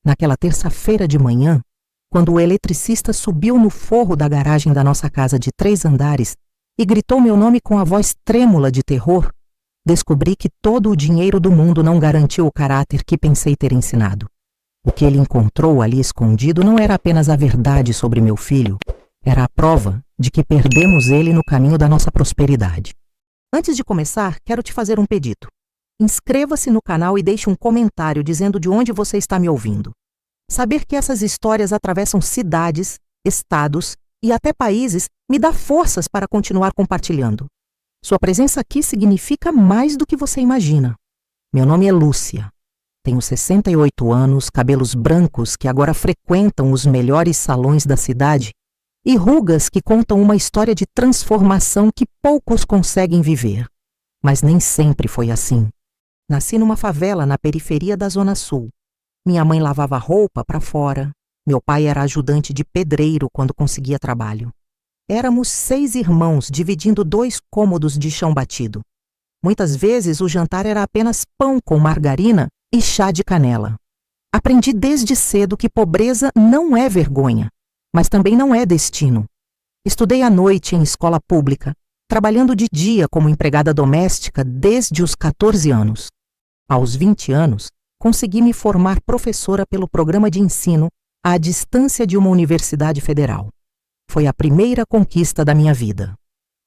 naquela terça-feira de manhã, quando o eletricista subiu no forro da garagem da nossa casa de 3 andares e gritou meu nome com a voz trêmula de terror, descobri que todo o dinheiro do mundo não garantiu o caráter que pensei ter ensinado. O que ele encontrou ali escondido não era apenas a verdade sobre meu filho, era a prova de que perdemos ele no caminho da nossa prosperidade. Antes de começar, quero te fazer um pedido. Inscreva-se no canal e deixe um comentário dizendo de onde você está me ouvindo. Saber que essas histórias atravessam cidades, estados e até países me dá forças para continuar compartilhando. Sua presença aqui significa mais do que você imagina. Meu nome é Lúcia. Tenho 68 anos, cabelos brancos que agora frequentam os melhores salões da cidade e rugas que contam uma história de transformação que poucos conseguem viver. Mas nem sempre foi assim. Nasci numa favela na periferia da Zona Sul. Minha mãe lavava roupa para fora. Meu pai era ajudante de pedreiro quando conseguia trabalho. Éramos 6 irmãos dividindo 2 cômodos de chão batido. Muitas vezes o jantar era apenas pão com margarina e chá de canela. Aprendi desde cedo que pobreza não é vergonha, mas também não é destino. Estudei à noite em escola pública, trabalhando de dia como empregada doméstica desde os 14 anos. Aos 20 anos, consegui me formar professora pelo programa de ensino à distância de uma universidade federal. Foi a primeira conquista da minha vida.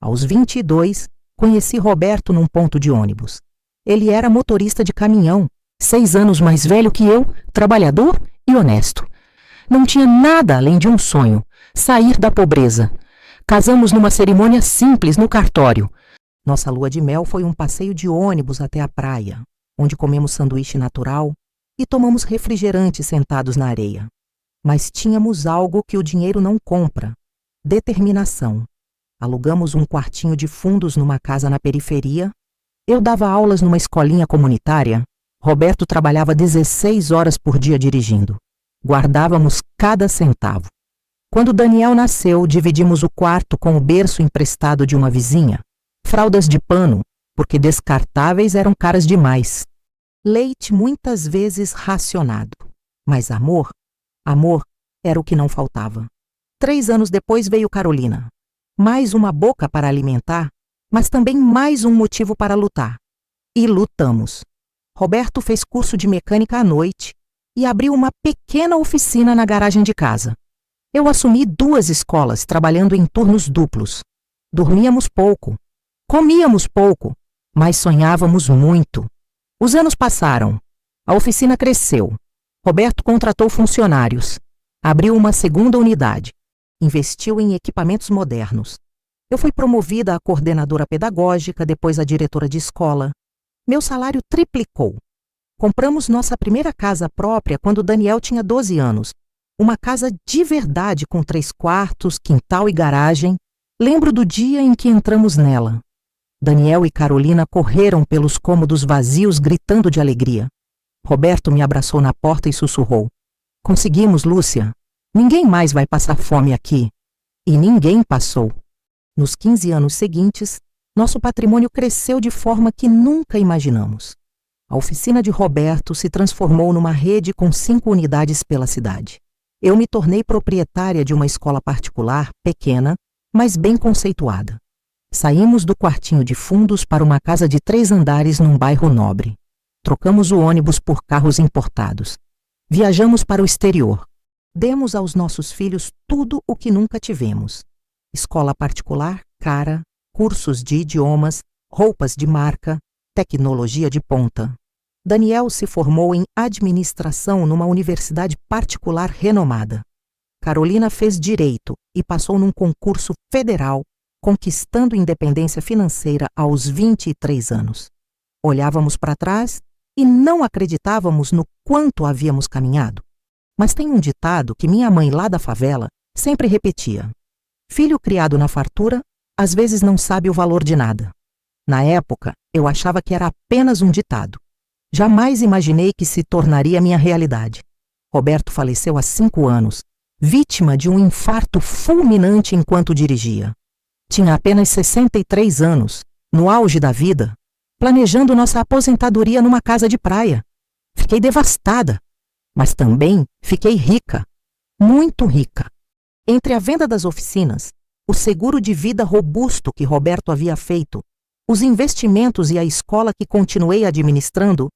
Aos 22, conheci Roberto num ponto de ônibus. Ele era motorista de caminhão, 6 anos mais velho que eu, trabalhador e honesto. Não tinha nada além de um sonho, sair da pobreza. Casamos numa cerimônia simples no cartório. Nossa lua de mel foi um passeio de ônibus até a praia, onde comemos sanduíche natural e tomamos refrigerante sentados na areia. Mas tínhamos algo que o dinheiro não compra: determinação. Alugamos um quartinho de fundos numa casa na periferia. Eu dava aulas numa escolinha comunitária. Roberto trabalhava 16 horas por dia dirigindo. Guardávamos cada centavo. Quando Daniel nasceu, dividimos o quarto com o berço emprestado de uma vizinha. Fraldas de pano, porque descartáveis eram caras demais. Leite muitas vezes racionado. Mas amor era o que não faltava. 3 anos depois veio Carolina. Mais uma boca para alimentar, mas também mais um motivo para lutar. E lutamos. Roberto fez curso de mecânica à noite e abriu uma pequena oficina na garagem de casa. Eu assumi 2 escolas, trabalhando em turnos duplos. Dormíamos pouco, comíamos pouco, mas sonhávamos muito. Os anos passaram. A oficina cresceu. Roberto contratou funcionários. Abriu uma segunda unidade. Investiu em equipamentos modernos. Eu fui promovida a coordenadora pedagógica, depois a diretora de escola. Meu salário triplicou. Compramos nossa primeira casa própria quando Daniel tinha 12 anos. Uma casa de verdade com 3 quartos, quintal e garagem. Lembro do dia em que entramos nela. Daniel e Carolina correram pelos cômodos vazios gritando de alegria. Roberto me abraçou na porta e sussurrou: "Conseguimos, Lúcia. Ninguém mais vai passar fome aqui." E ninguém passou. Nos 15 anos seguintes, nosso patrimônio cresceu de forma que nunca imaginamos. A oficina de Roberto se transformou numa rede com 5 unidades pela cidade. Eu me tornei proprietária de uma escola particular, pequena, mas bem conceituada. Saímos do quartinho de fundos para uma casa de 3 andares num bairro nobre. Trocamos o ônibus por carros importados. Viajamos para o exterior. Demos aos nossos filhos tudo o que nunca tivemos: escola particular cara, cursos de idiomas, roupas de marca, tecnologia de ponta. Daniel se formou em administração numa universidade particular renomada. Carolina fez direito e passou num concurso federal, conquistando independência financeira aos 23 anos. Olhávamos para trás e não acreditávamos no quanto havíamos caminhado. Mas tem um ditado que minha mãe lá da favela sempre repetia: filho criado na fartura, às vezes não sabe o valor de nada. Na época, eu achava que era apenas um ditado. Jamais imaginei que se tornaria minha realidade. Roberto faleceu há 5 anos, vítima de um infarto fulminante enquanto dirigia. Tinha apenas 63 anos, no auge da vida, planejando nossa aposentadoria numa casa de praia. Fiquei devastada. Mas também fiquei rica, muito rica. Entre a venda das oficinas, o seguro de vida robusto que Roberto havia feito, os investimentos e a escola que continuei administrando,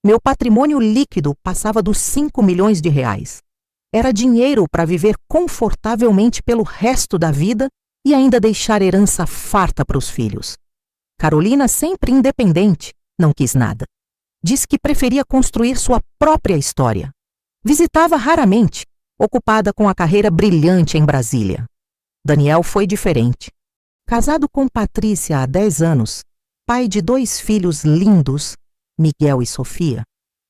meu patrimônio líquido passava dos 5 milhões de reais. Era dinheiro para viver confortavelmente pelo resto da vida e ainda deixar herança farta para os filhos. Carolina, sempre independente, não quis nada. Disse que preferia construir sua própria história. Visitava raramente, ocupada com a carreira brilhante em Brasília. Daniel foi diferente. Casado com Patrícia há 10 anos, pai de 2 filhos lindos, Miguel e Sofia,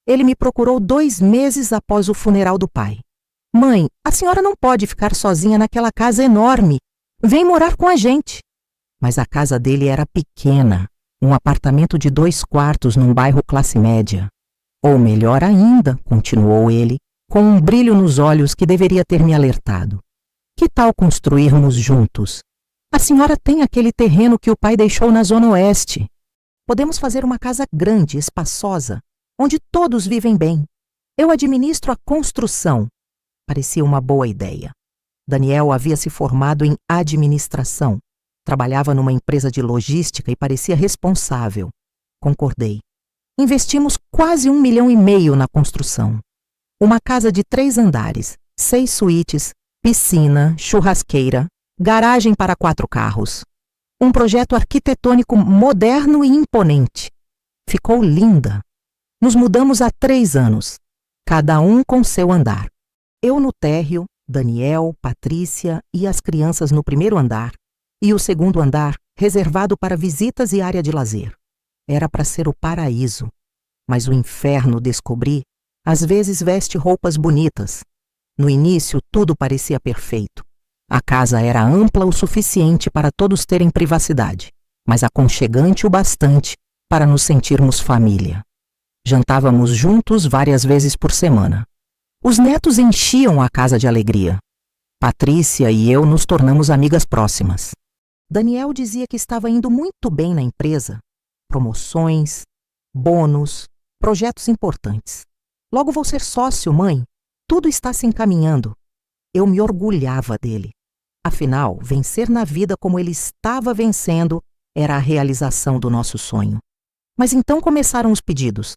ele me procurou 2 meses após o funeral do pai. Mãe, a senhora não pode ficar sozinha naquela casa enorme. Vem morar com a gente. Mas a casa dele era pequena, um apartamento de 2 quartos num bairro classe média. Ou melhor ainda, continuou ele, com um brilho nos olhos que deveria ter me alertado. Que tal construirmos juntos? A senhora tem aquele terreno que o pai deixou na Zona Oeste. Podemos fazer uma casa grande, espaçosa, onde todos vivem bem. Eu administro a construção. Parecia uma boa ideia. Daniel havia se formado em administração. Trabalhava numa empresa de logística e parecia responsável. Concordei. Investimos quase 1,5 milhão na construção. Uma casa de 3 andares, 6 suítes, piscina, churrasqueira, garagem para 4 carros. Um projeto arquitetônico moderno e imponente. Ficou linda. Nos mudamos há 3 anos, cada um com seu andar. Eu no térreo, Daniel, Patrícia e as crianças no primeiro andar, e o segundo andar reservado para visitas e área de lazer. Era para ser o paraíso, mas o inferno, descobri, às vezes veste roupas bonitas. No início, tudo parecia perfeito. A casa era ampla o suficiente para todos terem privacidade, mas aconchegante o bastante para nos sentirmos família. Jantávamos juntos várias vezes por semana. Os netos enchiam a casa de alegria. Patrícia e eu nos tornamos amigas próximas. Daniel dizia que estava indo muito bem na empresa. Promoções, bônus, projetos importantes. Logo vou ser sócio, mãe. Tudo está se encaminhando. Eu me orgulhava dele. Afinal, vencer na vida como ele estava vencendo era a realização do nosso sonho. Mas então começaram os pedidos.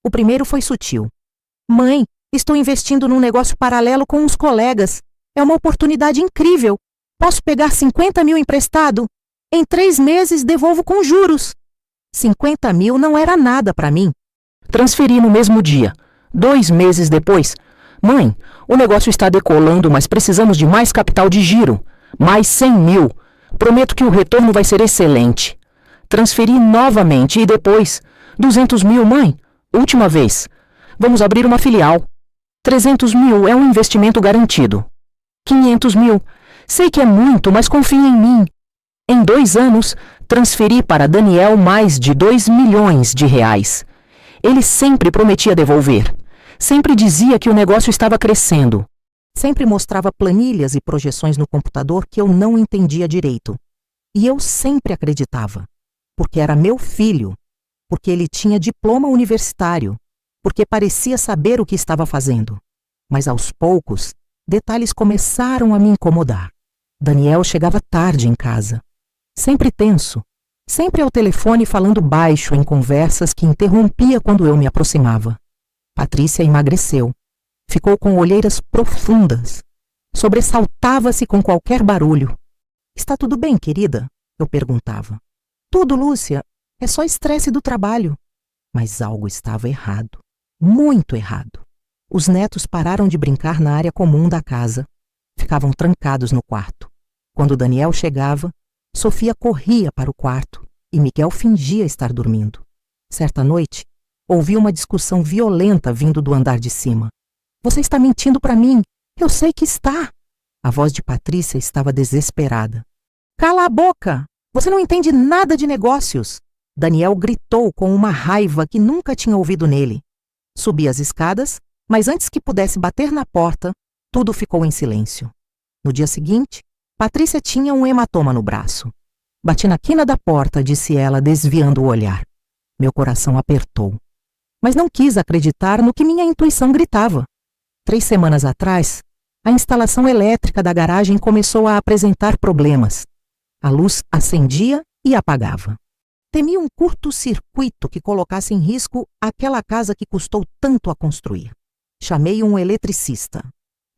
O primeiro foi sutil. Mãe, estou investindo num negócio paralelo com uns colegas. É uma oportunidade incrível. Posso pegar 50 mil emprestado? Em 3 meses devolvo com juros. 50 mil não era nada para mim. Transferi no mesmo dia. 2 meses depois. Mãe, o negócio está decolando, mas precisamos de mais capital de giro. Mais 100 mil. Prometo que o retorno vai ser excelente. Transferi novamente e depois. 200 mil, mãe. Última vez. Vamos abrir uma filial. 300 mil é um investimento garantido. 500 mil. Sei que é muito, mas confie em mim. Em 2 anos, transferi para Daniel mais de 2 milhões de reais. Ele sempre prometia devolver. Sempre dizia que o negócio estava crescendo. Sempre mostrava planilhas e projeções no computador que eu não entendia direito. E eu sempre acreditava. Porque era meu filho. Porque ele tinha diploma universitário. Porque parecia saber o que estava fazendo. Mas aos poucos, detalhes começaram a me incomodar. Daniel chegava tarde em casa. Sempre tenso. Sempre ao telefone falando baixo em conversas que interrompia quando eu me aproximava. Patrícia emagreceu. Ficou com olheiras profundas. Sobressaltava-se com qualquer barulho. Está tudo bem, querida? Eu perguntava. Tudo, Lúcia. É só estresse do trabalho. Mas algo estava errado. Muito errado. Os netos pararam de brincar na área comum da casa. Ficavam trancados no quarto. Quando Daniel chegava, Sofia corria para o quarto e Miguel fingia estar dormindo. Certa noite, ouvi uma discussão violenta vindo do andar de cima. Você está mentindo para mim. Eu sei que está. A voz de Patrícia estava desesperada. Cala a boca! Você não entende nada de negócios! Daniel gritou com uma raiva que nunca tinha ouvido nele. Subi as escadas, mas antes que pudesse bater na porta, tudo ficou em silêncio. No dia seguinte, Patrícia tinha um hematoma no braço. Bati na quina da porta, disse ela, desviando o olhar. Meu coração apertou. Mas não quis acreditar no que minha intuição gritava. 3 semanas atrás, a instalação elétrica da garagem começou a apresentar problemas. A luz acendia e apagava. Temi um curto-circuito que colocasse em risco aquela casa que custou tanto a construir. Chamei um eletricista.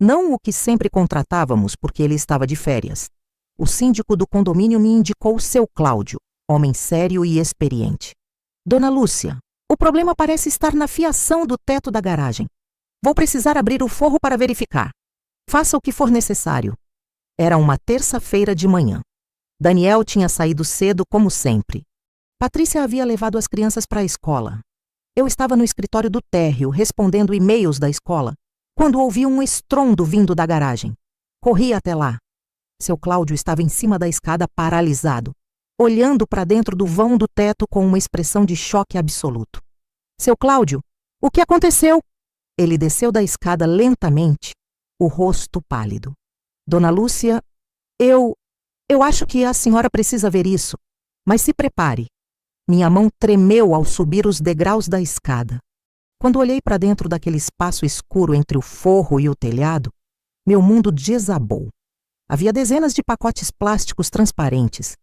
Não o que sempre contratávamos, porque ele estava de férias. O síndico do condomínio me indicou seu Cláudio, homem sério e experiente. Dona Lúcia, o problema parece estar na fiação do teto da garagem. Vou precisar abrir o forro para verificar. Faça o que for necessário. Era uma terça-feira de manhã. Daniel tinha saído cedo, como sempre. Patrícia havia levado as crianças para a escola. Eu estava no escritório do térreo, respondendo e-mails da escola, quando ouvi um estrondo vindo da garagem. Corri até lá. Seu Cláudio estava em cima da escada, paralisado, olhando para dentro do vão do teto com uma expressão de choque absoluto. Seu Cláudio, o que aconteceu? Ele desceu da escada lentamente, o rosto pálido. Dona Lúcia, eu acho que a senhora precisa ver isso, mas se prepare. Minha mão tremeu ao subir os degraus da escada. Quando olhei para dentro daquele espaço escuro entre o forro e o telhado, meu mundo desabou. Havia dezenas de pacotes plásticos transparentes,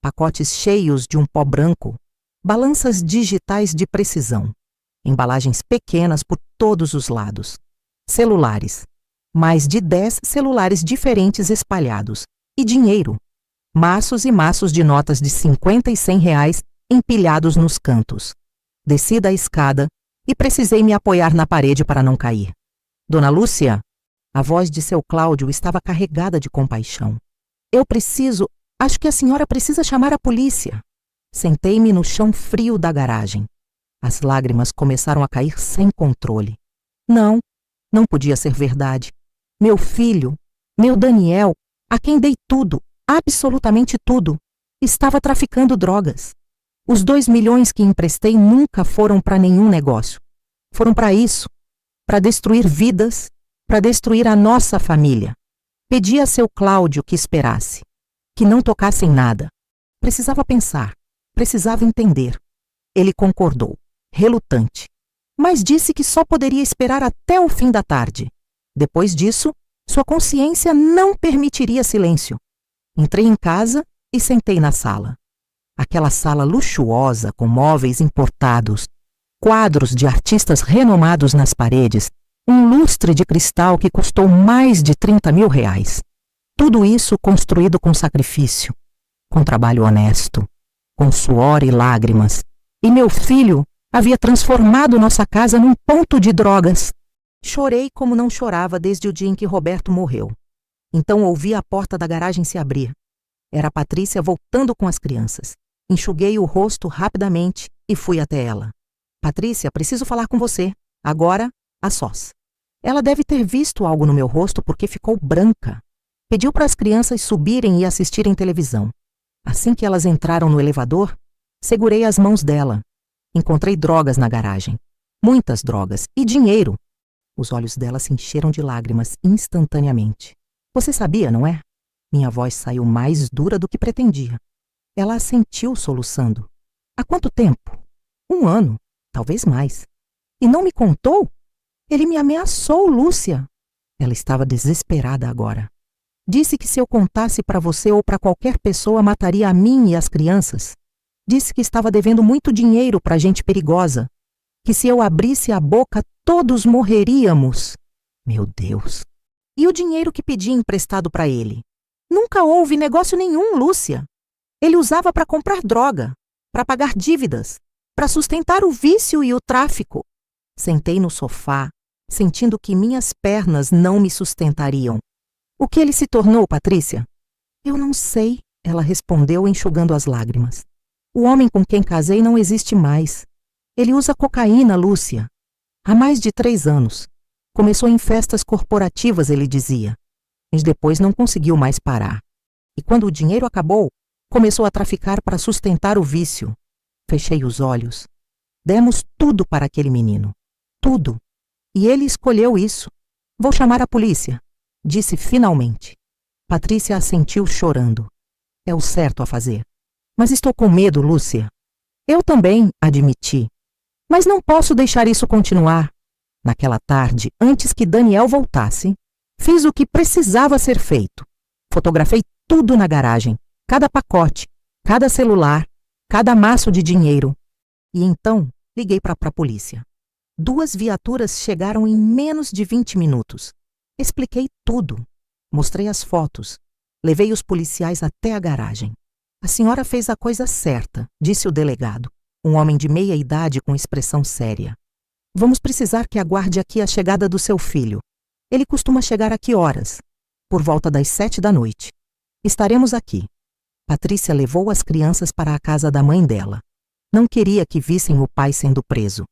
pacotes cheios de um pó branco, balanças digitais de precisão, embalagens pequenas por todos os lados, celulares, mais de 10 celulares diferentes espalhados, e dinheiro, maços e maços de notas de 50 e 100 reais empilhados nos cantos. Desci da escada e precisei me apoiar na parede para não cair. Dona Lúcia, a voz de seu Cláudio estava carregada de compaixão. Acho que a senhora precisa chamar a polícia. Sentei-me no chão frio da garagem. As lágrimas começaram a cair sem controle. Não podia ser verdade. Meu filho, meu Daniel, a quem dei tudo, absolutamente tudo, estava traficando drogas. Os 2 milhões que emprestei nunca foram para nenhum negócio. Foram para isso, para destruir vidas, para destruir a nossa família. Pedi a seu Cláudio que esperasse, que não tocasse em nada. Precisava pensar, precisava entender. Ele concordou, relutante, mas disse que só poderia esperar até o fim da tarde. Depois disso, sua consciência não permitiria silêncio. Entrei em casa e sentei na sala. Aquela sala luxuosa, com móveis importados, quadros de artistas renomados nas paredes, um lustre de cristal que custou mais de 30 mil reais. Tudo isso construído com sacrifício, com trabalho honesto, com suor e lágrimas. E meu filho havia transformado nossa casa num ponto de drogas. Chorei como não chorava desde o dia em que Roberto morreu. Então ouvi a porta da garagem se abrir. Era a Patrícia voltando com as crianças. Enxuguei o rosto rapidamente e fui até ela. Patrícia, preciso falar com você. Agora, a sós. Ela deve ter visto algo no meu rosto porque ficou branca. Pediu para as crianças subirem e assistirem televisão. Assim que elas entraram no elevador, segurei as mãos dela. Encontrei drogas na garagem. Muitas drogas. E dinheiro. Os olhos dela se encheram de lágrimas instantaneamente. Você sabia, não é? Minha voz saiu mais dura do que pretendia. Ela assentiu, soluçando. Há quanto tempo? 1 ano, talvez mais. E não me contou? Ele me ameaçou, Lúcia. Ela estava desesperada agora. Disse que se eu contasse para você ou para qualquer pessoa, mataria a mim e as crianças. Disse que estava devendo muito dinheiro para gente perigosa. Que se eu abrisse a boca, todos morreríamos. Meu Deus. E o dinheiro que pedi emprestado para ele? Nunca houve negócio nenhum, Lúcia. Ele usava para comprar droga, para pagar dívidas, para sustentar o vício e o tráfico. Sentei no sofá, sentindo que minhas pernas não me sustentariam. O que ele se tornou, Patrícia? Eu não sei, ela respondeu, enxugando as lágrimas. O homem com quem casei não existe mais. Ele usa cocaína, Lúcia. Há mais de 3 anos. Começou em festas corporativas, ele dizia. Mas depois não conseguiu mais parar. E quando o dinheiro acabou, começou a traficar para sustentar o vício. Fechei os olhos. Demos tudo para aquele menino. Tudo. E ele escolheu isso. Vou chamar a polícia, disse finalmente. Patrícia assentiu chorando. É o certo a fazer. Mas estou com medo, Lúcia. Eu também, admiti. Mas não posso deixar isso continuar. Naquela tarde, antes que Daniel voltasse, fiz o que precisava ser feito. Fotografei tudo na garagem, cada pacote, cada celular, cada maço de dinheiro. E então, liguei para a polícia. 2 viaturas chegaram em menos de 20 minutos. Expliquei tudo. Mostrei as fotos. Levei os policiais até a garagem. A senhora fez a coisa certa, disse o delegado, um homem de meia idade com expressão séria. Vamos precisar que aguarde aqui a chegada do seu filho. Ele costuma chegar a que horas? Por volta das 7 da noite. Estaremos aqui. Patrícia levou as crianças para a casa da mãe dela. Não queria que vissem o pai sendo preso.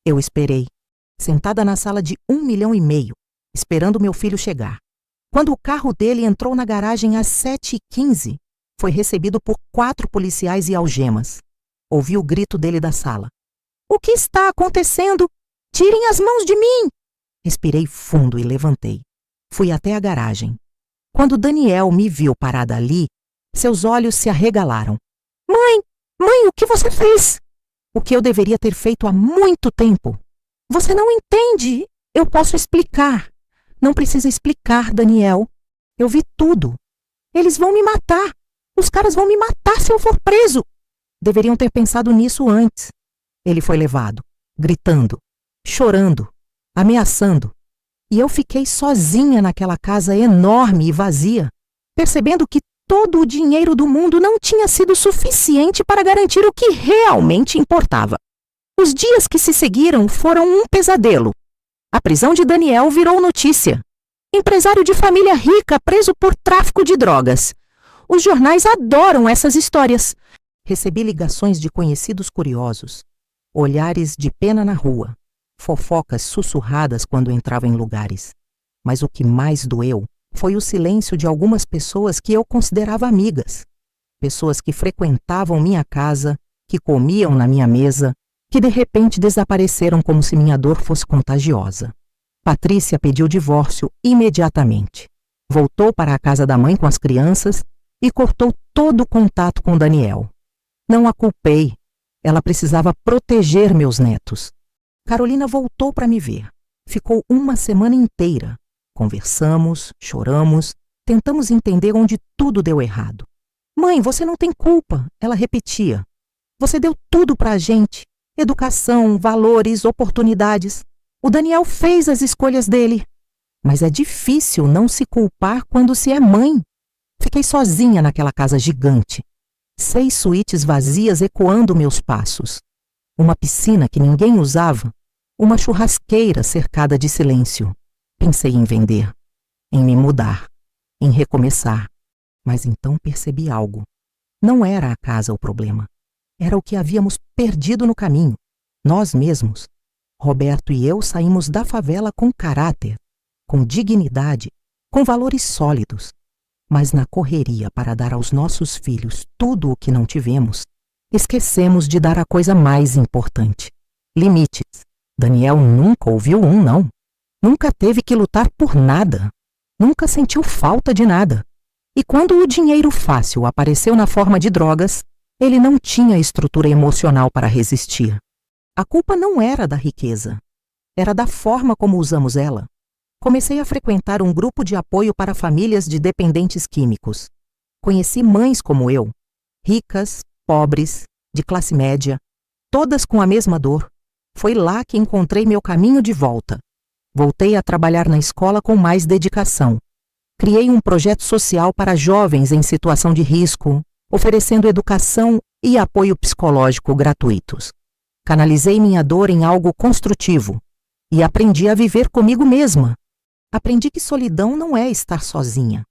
Eu esperei, sentada na sala de 1,5 milhão, esperando meu filho chegar. Quando o carro dele entrou na garagem às 7h15, foi recebido por 4 policiais e algemas. Ouvi o grito dele da sala. O que está acontecendo? Tirem as mãos de mim! Respirei fundo e levantei. Fui até a garagem. Quando Daniel me viu parada ali, seus olhos se arregalaram. Mãe, o que você fez? O que eu deveria ter feito há muito tempo. Você não entende. Eu posso explicar. Não precisa explicar, Daniel. Eu vi tudo. Eles vão me matar. Os caras vão me matar se eu for preso. Deveriam ter pensado nisso antes. Ele foi levado, gritando, chorando, ameaçando. E eu fiquei sozinha naquela casa enorme e vazia, percebendo que todo o dinheiro do mundo não tinha sido suficiente para garantir o que realmente importava. Os dias que se seguiram foram um pesadelo. A prisão de Daniel virou notícia. Empresário de família rica preso por tráfico de drogas. Os jornais adoram essas histórias. Recebi ligações de conhecidos curiosos, olhares de pena na rua, fofocas sussurradas quando entrava em lugares. Mas o que mais doeu foi o silêncio de algumas pessoas que eu considerava amigas. Pessoas que frequentavam minha casa, que comiam na minha mesa, que de repente desapareceram como se minha dor fosse contagiosa. Patrícia pediu divórcio imediatamente. Voltou para a casa da mãe com as crianças e cortou todo o contato com Daniel. Não a culpei. Ela precisava proteger meus netos. Carolina voltou para me ver. Ficou uma semana inteira. Conversamos, choramos, tentamos entender onde tudo deu errado. Mãe, você não tem culpa, ela repetia. Você deu tudo para a gente. Educação, valores, oportunidades. O Daniel fez as escolhas dele. Mas é difícil não se culpar quando se é mãe. Fiquei sozinha naquela casa gigante. 6 suítes vazias ecoando meus passos. Uma piscina que ninguém usava. Uma churrasqueira cercada de silêncio. Pensei em vender, em me mudar, em recomeçar. Mas então percebi algo. Não era a casa o problema. Era o que havíamos perdido no caminho. Nós mesmos. Roberto e eu saímos da favela com caráter, com dignidade, com valores sólidos. Mas na correria para dar aos nossos filhos tudo o que não tivemos, esquecemos de dar a coisa mais importante. Limites. Daniel nunca ouviu um não. Nunca teve que lutar por nada. Nunca sentiu falta de nada. E quando o dinheiro fácil apareceu na forma de drogas, ele não tinha estrutura emocional para resistir. A culpa não era da riqueza. Era da forma como usamos ela. Comecei a frequentar um grupo de apoio para famílias de dependentes químicos. Conheci mães como eu, ricas, pobres, de classe média, todas com a mesma dor. Foi lá que encontrei meu caminho de volta. Voltei a trabalhar na escola com mais dedicação. Criei um projeto social para jovens em situação de risco, oferecendo educação e apoio psicológico gratuitos. Canalizei minha dor em algo construtivo e aprendi a viver comigo mesma. Aprendi que solidão não é estar sozinha,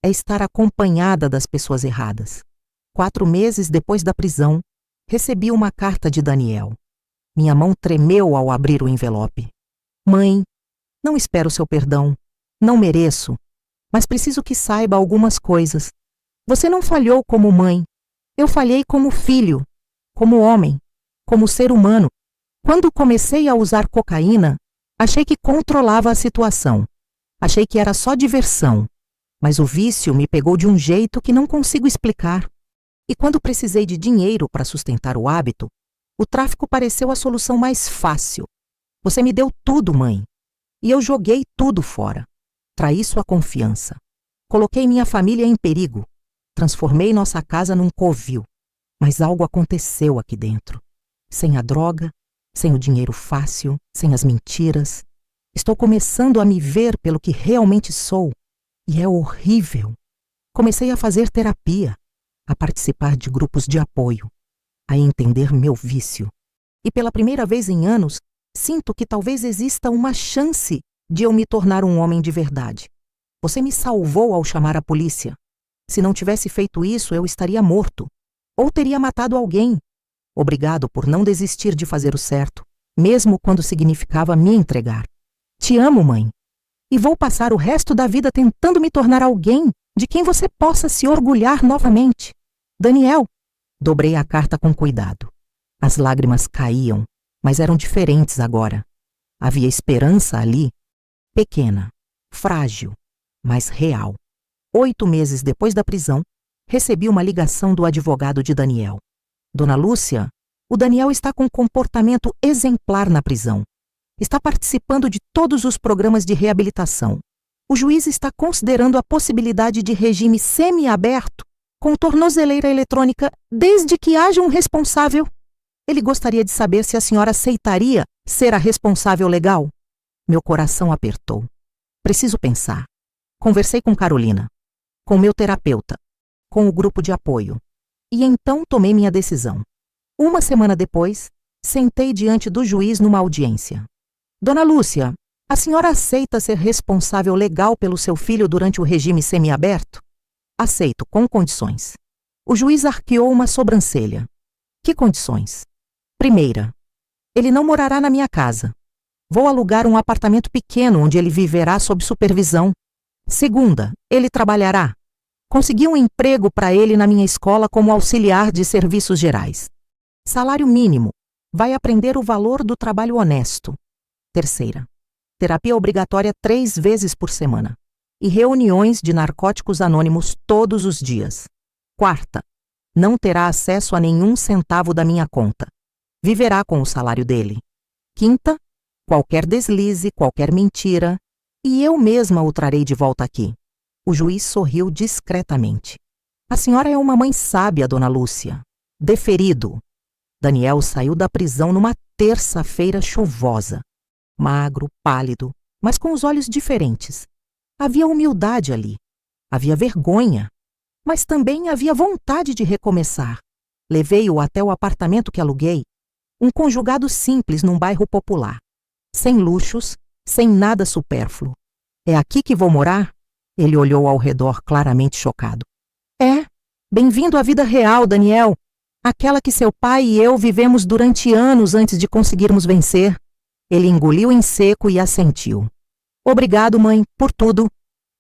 é estar acompanhada das pessoas erradas. 4 meses depois da prisão, recebi uma carta de Daniel. Minha mão tremeu ao abrir o envelope. Mãe, não espero seu perdão, não mereço, mas preciso que saiba algumas coisas. Você não falhou como mãe, eu falhei como filho, como homem, como ser humano. Quando comecei a usar cocaína, achei que controlava a situação. Achei que era só diversão, mas o vício me pegou de um jeito que não consigo explicar. E quando precisei de dinheiro para sustentar o hábito, o tráfico pareceu a solução mais fácil. Você me deu tudo, mãe. E eu joguei tudo fora. Traí sua confiança. Coloquei minha família em perigo. Transformei nossa casa num covil. Mas algo aconteceu aqui dentro. Sem a droga, sem o dinheiro fácil, sem as mentiras. Estou começando a me ver pelo que realmente sou. E é horrível. Comecei a fazer terapia, a participar de grupos de apoio, a entender meu vício. E pela primeira vez em anos, sinto que talvez exista uma chance de eu me tornar um homem de verdade. Você me salvou ao chamar a polícia. Se não tivesse feito isso, eu estaria morto. Ou teria matado alguém. Obrigado por não desistir de fazer o certo, mesmo quando significava me entregar. Te amo, mãe. E vou passar o resto da vida tentando me tornar alguém de quem você possa se orgulhar novamente. Daniel. Dobrei a carta com cuidado. As lágrimas caíam, mas eram diferentes agora. Havia esperança ali, pequena, frágil, mas real. 8 meses depois da prisão, recebi uma ligação do advogado de Daniel. Dona Lúcia, o Daniel está com um comportamento exemplar na prisão. Está participando de todos os programas de reabilitação. O juiz está considerando a possibilidade de regime semiaberto com tornozeleira eletrônica desde que haja um responsável. Ele gostaria de saber se a senhora aceitaria ser a responsável legal. Meu coração apertou. Preciso pensar. Conversei com Carolina, com meu terapeuta, com o grupo de apoio. E então tomei minha decisão. 1 semana depois, sentei diante do juiz numa audiência. Dona Lúcia, a senhora aceita ser responsável legal pelo seu filho durante o regime semiaberto? Aceito, com condições. O juiz arqueou uma sobrancelha. Que condições? Primeira, ele não morará na minha casa. Vou alugar um apartamento pequeno onde ele viverá sob supervisão. Segunda, ele trabalhará. Consegui um emprego para ele na minha escola como auxiliar de serviços gerais. Salário mínimo. Vai aprender o valor do trabalho honesto. Terceira, terapia obrigatória 3 vezes por semana. E reuniões de narcóticos anônimos todos os dias. Quarta, não terá acesso a nenhum centavo da minha conta. Viverá com o salário dele. Quinta, qualquer deslize, qualquer mentira, e eu mesma o trarei de volta aqui. O juiz sorriu discretamente. A senhora é uma mãe sábia, dona Lúcia. Deferido. Daniel saiu da prisão numa terça-feira chuvosa. Magro, pálido, mas com os olhos diferentes. Havia humildade ali. Havia vergonha. Mas também havia vontade de recomeçar. Levei-o até o apartamento que aluguei. Um conjugado simples num bairro popular. Sem luxos, sem nada supérfluo. É aqui que vou morar? Ele olhou ao redor claramente chocado. É, bem-vindo à vida real, Daniel. Aquela que seu pai e eu vivemos durante anos antes de conseguirmos vencer. Ele engoliu em seco e assentiu. Obrigado, mãe, por tudo.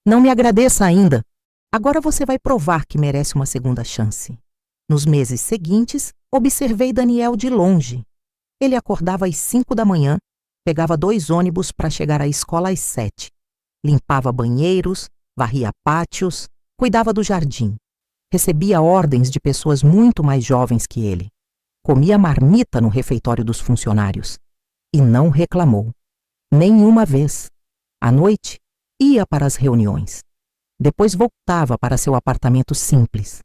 Não me agradeça ainda. Agora você vai provar que merece uma segunda chance. Nos meses seguintes, observei Daniel de longe. Ele acordava às 5 da manhã, pegava 2 ônibus para chegar à escola às 7. Limpava banheiros, varria pátios, cuidava do jardim. Recebia ordens de pessoas muito mais jovens que ele. Comia marmita no refeitório dos funcionários. E não reclamou. Nenhuma vez. À noite, ia para as reuniões. Depois voltava para seu apartamento simples.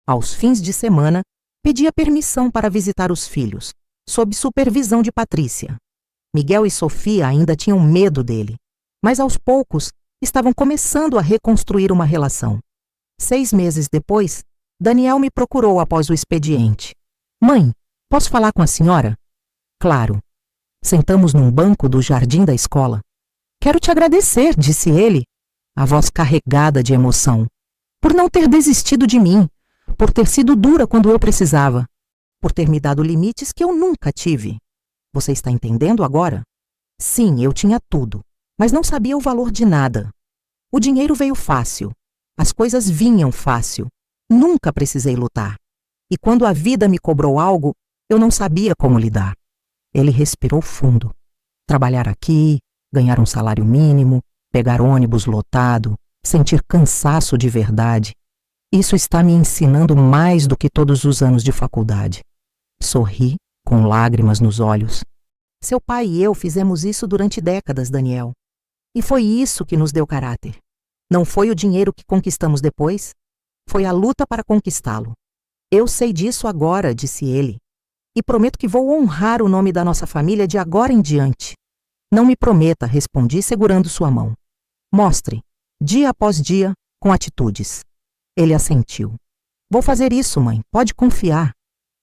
Aos fins de semana, pedia permissão para visitar os filhos, sob supervisão de Patrícia. Miguel e Sofia ainda tinham medo dele, mas aos poucos estavam começando a reconstruir uma relação. 6 meses depois, Daniel me procurou após o expediente. Mãe, posso falar com a senhora? Claro. Sentamos num banco do jardim da escola. Quero te agradecer, disse ele, a voz carregada de emoção, por não ter desistido de mim, por ter sido dura quando eu precisava, por ter me dado limites que eu nunca tive. Você está entendendo agora? Sim, eu tinha tudo, mas não sabia o valor de nada. O dinheiro veio fácil, as coisas vinham fácil, nunca precisei lutar. E quando a vida me cobrou algo, eu não sabia como lidar. Ele respirou fundo. Trabalhar aqui, ganhar um salário mínimo, pegar ônibus lotado, sentir cansaço de verdade. Isso está me ensinando mais do que todos os anos de faculdade. Sorri, com lágrimas nos olhos. Seu pai e eu fizemos isso durante décadas, Daniel. E foi isso que nos deu caráter. Não foi o dinheiro que conquistamos depois, foi a luta para conquistá-lo. Eu sei disso agora, disse ele, e prometo que vou honrar o nome da nossa família de agora em diante. Não me prometa, respondi segurando sua mão. Mostre, dia após dia, com atitudes. Ele assentiu. Vou fazer isso, mãe, pode confiar.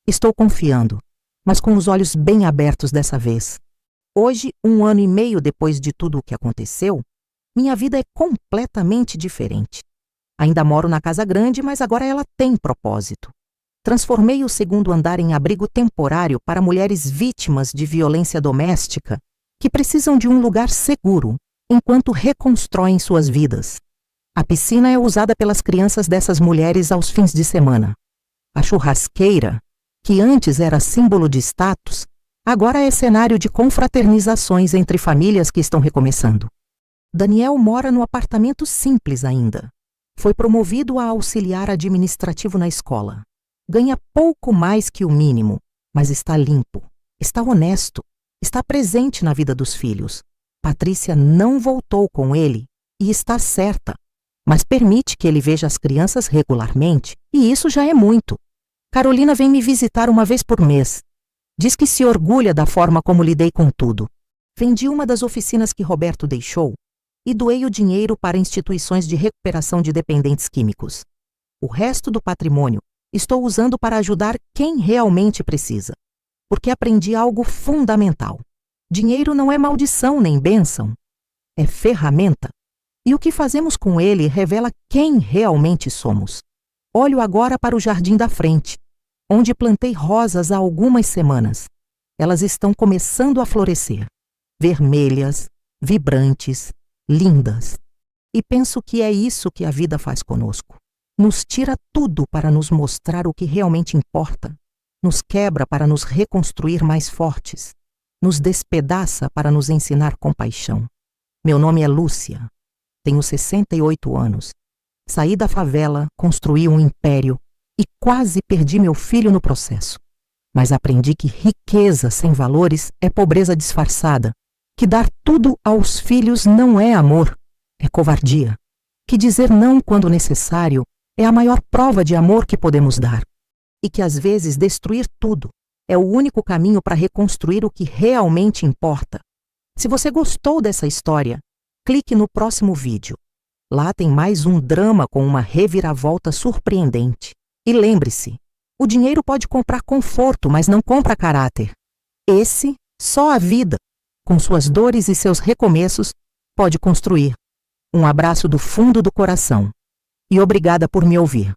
Estou confiando, mas com os olhos bem abertos dessa vez. Hoje, 1 ano e meio depois de tudo o que aconteceu, minha vida é completamente diferente. Ainda moro na casa grande, mas agora ela tem propósito. Transformei o 2º andar em abrigo temporário para mulheres vítimas de violência doméstica que precisam de um lugar seguro enquanto reconstroem suas vidas. A piscina é usada pelas crianças dessas mulheres aos fins de semana. A churrasqueira, que antes era símbolo de status, agora é cenário de confraternizações entre famílias que estão recomeçando. Daniel mora no apartamento simples ainda. Foi promovido a auxiliar administrativo na escola. Ganha pouco mais que o mínimo, mas está limpo, está honesto, está presente na vida dos filhos. Patrícia não voltou com ele e está certa, mas permite que ele veja as crianças regularmente, e isso já é muito. Carolina vem me visitar uma vez por mês. Diz que se orgulha da forma como lidei com tudo. Vendi uma das oficinas que Roberto deixou e doei o dinheiro para instituições de recuperação de dependentes químicos. O resto do patrimônio estou usando para ajudar quem realmente precisa, porque aprendi algo fundamental. Dinheiro não é maldição nem bênção, é ferramenta. E o que fazemos com ele revela quem realmente somos. Olho agora para o jardim da frente, onde plantei rosas há algumas semanas. Elas estão começando a florescer, vermelhas, vibrantes, lindas. E penso que é isso que a vida faz conosco. Nos tira tudo para nos mostrar o que realmente importa, nos quebra para nos reconstruir mais fortes, nos despedaça para nos ensinar compaixão. Meu nome é Lúcia, tenho 68 anos, saí da favela, construí um império e quase perdi meu filho no processo. Mas aprendi que riqueza sem valores é pobreza disfarçada, que dar tudo aos filhos não é amor, é covardia, que dizer não quando necessário é a maior prova de amor que podemos dar, e que às vezes destruir tudo é o único caminho para reconstruir o que realmente importa. Se você gostou dessa história, clique no próximo vídeo. Lá tem mais um drama com uma reviravolta surpreendente. E lembre-se, o dinheiro pode comprar conforto, mas não compra caráter. Só a vida, com suas dores e seus recomeços, pode construir. Um abraço do fundo do coração. E obrigada por me ouvir.